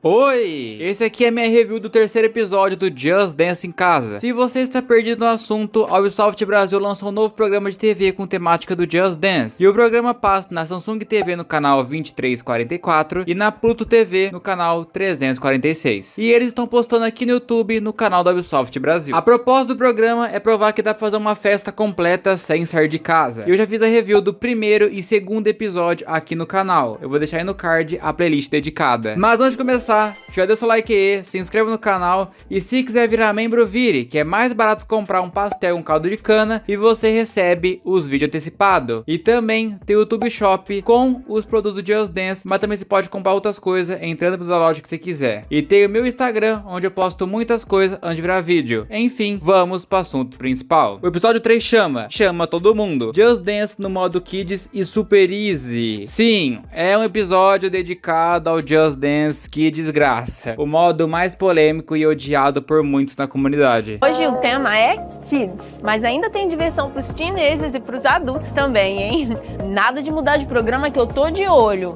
Oi! Esse aqui é minha review do terceiro episódio do Just Dance em Casa. Se você está perdido no assunto, a Ubisoft Brasil lançou um novo programa de TV com temática do Just Dance. E o programa passa na Samsung TV no canal 2344 e na Pluto TV no canal 346. E eles estão postando aqui no YouTube no canal da Ubisoft Brasil. A proposta do programa é provar que dá pra fazer uma festa completa sem sair de casa. E eu já fiz a review do primeiro e segundo episódio aqui no canal. Eu vou deixar aí no card a playlist dedicada. Mas antes de começar, já dê seu like aí, se inscreva no canal e se quiser virar membro, vire, que é mais barato comprar um pastel, um caldo de cana e você recebe os vídeos antecipados. E também tem o YouTube Shop com os produtos de Just Dance, mas também você pode comprar outras coisas entrando pela loja que você quiser. E tem o meu Instagram, onde eu posto muitas coisas antes de virar vídeo. Enfim, vamos para o assunto principal. O episódio 3 chama todo mundo. Just Dance no modo Kids e Super Easy. Sim, é um episódio dedicado ao Just Dance, que desgraça. O modo mais polêmico e odiado por muitos na comunidade. Hoje o tema é Kids, mas ainda tem diversão pros teenagers e pros adultos também, hein? Nada de mudar de programa que eu tô de olho.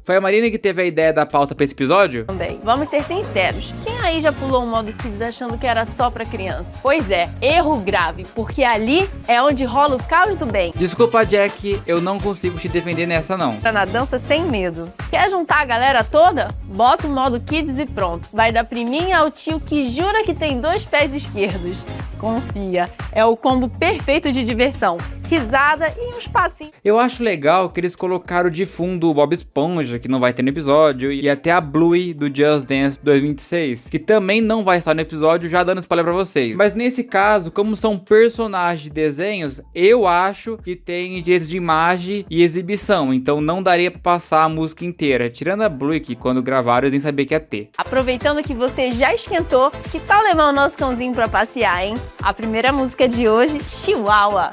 Foi a Marina que teve a ideia da pauta pra esse episódio? Também. Vamos ser sinceros, quem aí já pulou o modo Kids achando que era só pra criança? Pois é, erro grave, porque ali é onde rola o caos do bem. Desculpa, Jack, eu não consigo te defender nessa não. Tá na dança sem medo. Quer juntar a galera toda? Bota o modo Kids e pronto. Vai da priminha ao tio que jura que tem 2 pés esquerdos. Confia, é o combo perfeito de diversão. Risada e uns passinhos. Eu acho legal que eles colocaram de fundo o Bob Esponja, que não vai ter no episódio, e até a Bluey do Just Dance 2026, que também não vai estar no episódio, já dando spoiler pra vocês. Mas nesse caso, como são personagens de desenhos, eu acho que tem direito de imagem e exibição, então não daria pra passar a música inteira, tirando a Bluey, que quando gravaram eles nem sabiam que ia ter. Aproveitando que você já esquentou, que tal levar o nosso cãozinho pra passear, hein? A primeira música de hoje, Chihuahua.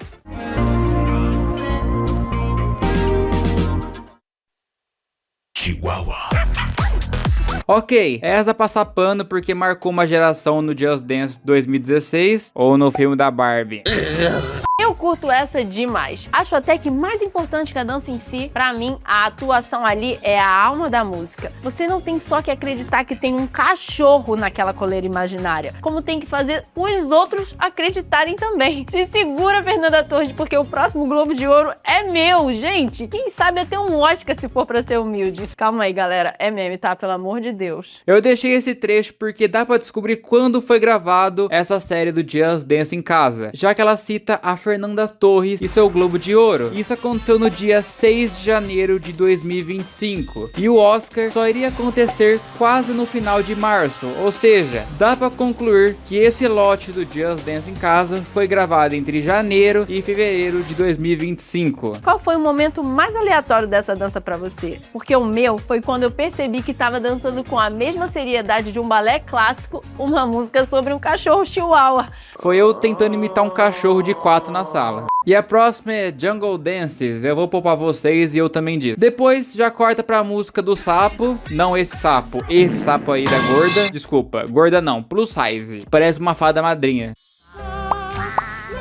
Chihuahua. Ok, essa passar pano porque marcou uma geração no Just Dance 2016 ou no filme da Barbie. Eu curto essa demais. Acho até que mais importante que a dança em si, pra mim, a atuação ali é a alma da música. Você não tem só que acreditar que tem um cachorro naquela coleira imaginária, como tem que fazer os outros acreditarem também. Se segura, Fernanda Torres, porque o próximo Globo de Ouro é meu, gente. Quem sabe até um Oscar se for pra ser humilde. Calma aí, galera. É meme, tá? Pelo amor de Deus. Eu deixei esse trecho porque dá pra descobrir quando foi gravado essa série do Just Dance em Casa, já que ela cita a Fernanda Torres e seu Globo de Ouro. Isso aconteceu no dia 6 de janeiro de 2025 e o Oscar só iria acontecer quase no final de março, ou seja, dá pra concluir que esse lote do Just Dance em Casa foi gravado entre janeiro e fevereiro de 2025. Qual foi o momento mais aleatório dessa dança pra você? Porque o meu foi quando eu percebi que tava dançando com a mesma seriedade de um balé clássico, uma música sobre um cachorro chihuahua. Foi eu tentando imitar um cachorro de 4 na sala. E a próxima é Jungle Dances, eu vou poupar vocês e eu também disso. Depois já corta pra música do sapo, não esse sapo aí da gorda, desculpa, gorda não, plus size, parece uma fada madrinha.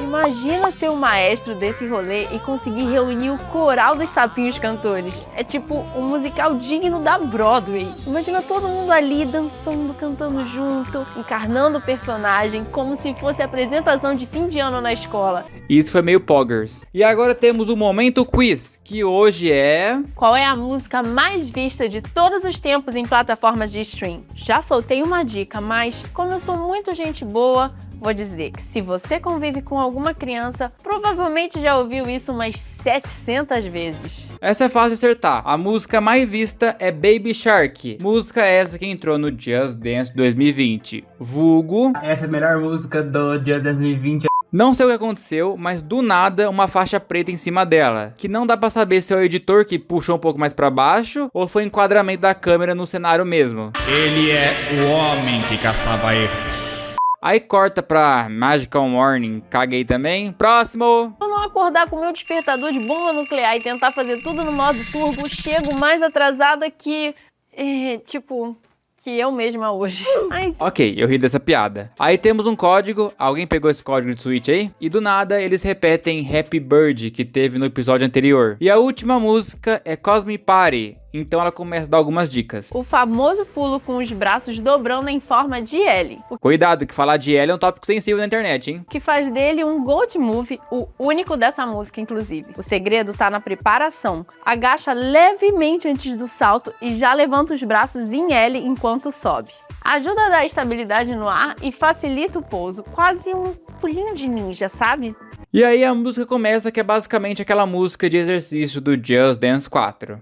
Imagina ser o maestro desse rolê e conseguir reunir o coral dos sapinhos cantores. É tipo um musical digno da Broadway. Imagina todo mundo ali dançando, cantando junto, encarnando o personagem, como se fosse a apresentação de fim de ano na escola. Isso foi meio poggers. E agora temos o Momento Quiz, que hoje é... Qual é a música mais vista de todos os tempos em plataformas de stream? Já soltei uma dica, mas como eu sou muito gente boa, vou dizer que se você convive com alguma criança, provavelmente já ouviu isso umas 700 vezes. Essa é fácil de acertar. A música mais vista é Baby Shark. Música essa que entrou no Just Dance 2020. Vulgo... Essa é a melhor música do Just Dance 2020. Não sei o que aconteceu, mas do nada uma faixa preta em cima dela, que não dá pra saber se é o editor que puxou um pouco mais pra baixo ou foi o enquadramento da câmera no cenário mesmo. Ele é o homem que caçava erro. Aí corta pra Magical Morning, caguei também. Próximo! Se eu não acordar com o meu despertador de bomba nuclear e tentar fazer tudo no modo turbo, chego mais atrasada que... que eu mesma hoje. Mas... Ok, eu ri dessa piada. Aí temos um código, alguém pegou esse código de Switch aí? E do nada eles repetem Happy Bird, que teve no episódio anterior. E a última música é Cosmic Party. então ela começa a dar algumas dicas. O famoso pulo com os braços dobrando em forma de L, o Cuidado, que falar de L é um tópico sensível na internet, hein? que faz dele um gold move, o único dessa música, inclusive. O segredo tá na preparação. Agacha levemente antes do salto e já levanta os braços em L enquanto sobe. Ajuda a dar estabilidade no ar e facilita o pouso, quase um pulinho de ninja, sabe? E aí a música começa, que é basicamente aquela música de exercício do Just Dance 4.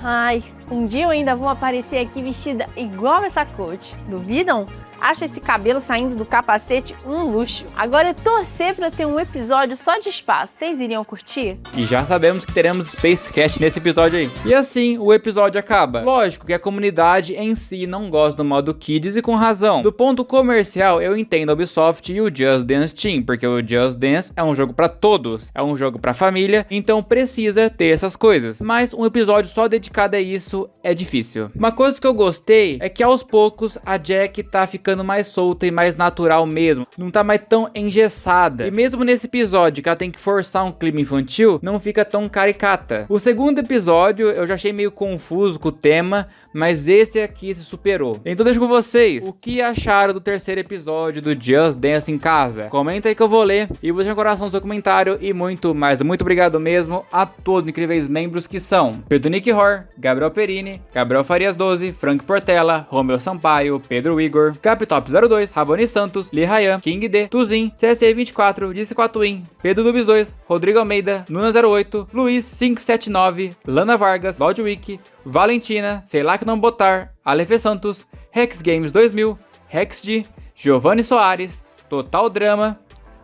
Ai, um dia eu ainda vou aparecer aqui vestida igual essa coach. Duvidam? Acho esse cabelo saindo do capacete um luxo. Agora é torcer pra ter um episódio só de espaço. Vocês iriam curtir? E já sabemos que teremos Spacecast nesse episódio aí. E assim, o episódio acaba. Lógico que a comunidade em si não gosta do modo Kids e com razão. Do ponto comercial, eu entendo a Ubisoft e o Just Dance Team, porque o Just Dance é um jogo pra todos, é um jogo pra família, então precisa ter essas coisas. Mas um episódio só dedicado a isso é difícil. Uma coisa que eu gostei é que aos poucos a Jack tá ficando mais solta e mais natural mesmo, não tá mais tão engessada. E mesmo nesse episódio que ela tem que forçar um clima infantil, não fica tão caricata. O segundo episódio eu já achei meio confuso com o tema, mas esse aqui se superou. Então deixo com vocês, o que acharam do terceiro episódio do Just Dance em Casa? Comenta aí que eu vou ler e vou deixar no coração no seu comentário e muito mais. Muito obrigado mesmo a todos os incríveis membros que são Pedro Nick Hor, Gabriel Perini, Gabriel Farias 12, Frank Portela, Romeu Sampaio, Pedro Igor, Capitop 02, Raboni Santos, Lee Ryan, King D, Tuzin, CSE 24, Disse 4win, Pedro Dubs 2, Rodrigo Almeida, Nuna 08, Luiz 579, Lana Vargas, Lodwick, Valentina, Sei lá que não botar, Alefe Santos, Rex Games 2000, RexD, Giovanni Soares, Total Drama,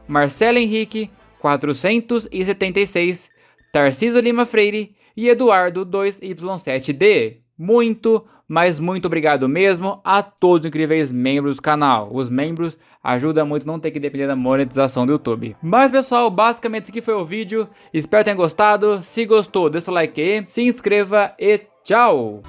Marcelo Henrique 476, Tarciso Lima Freire e Eduardo 2Y7D. Muito, mas muito obrigado mesmo a todos os incríveis membros do canal. Os membros ajudam muito, não ter que depender da monetização do YouTube. Mas pessoal, basicamente esse aqui foi o vídeo. Espero que tenham gostado. Se gostou, deixa o like aí, se inscreva e tchau!